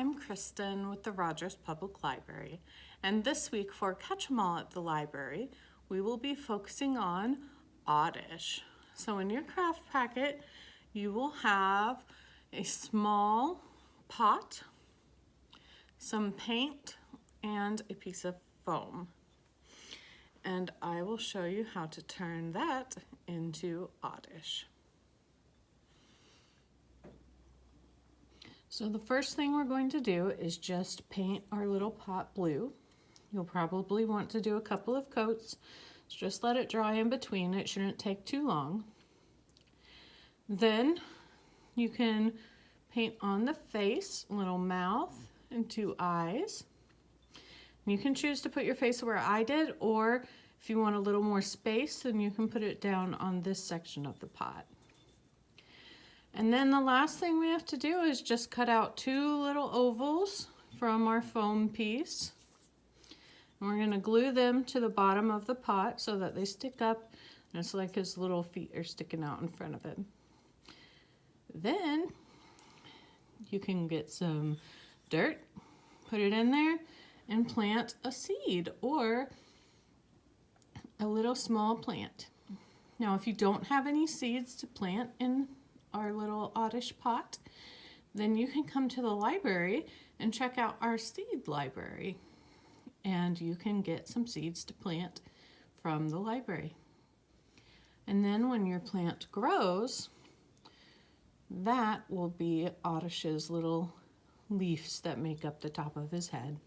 I'm Kristin with the Rogers Public Library, and this week for Catch 'em All at the library, we will be focusing on Oddish. So in your craft packet, you will have a small pot, some paint, and a piece of foam. And I will show you how to turn that into Oddish. So the first thing we're going to do is just paint our little pot blue. You'll probably want to do a couple of coats. So just let it dry in between. It shouldn't take too long. Then you can paint on the face, a little mouth and 2 eyes. You can choose to put your face where I did, or if you want a little more space, then you can put it down on this section of the pot. And then the last thing we have to do is just cut out 2 little ovals from our foam piece. And we're going to glue them to the bottom of the pot so that they stick up, and it's like his little feet are sticking out in front of him. Then you can get some dirt, put it in there, and plant a seed or a little small plant. Now, if you don't have any seeds to plant in our little Oddish pot, then you can come to the library and check out our seed library, and you can get some seeds to plant from the library. And then when your plant grows, that will be Oddish's little leaves that make up the top of his head.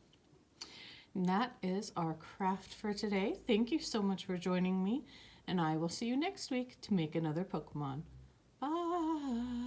And that is our craft for today. Thank you so much for joining me, and I will see you next week to make another Pokemon. Bye!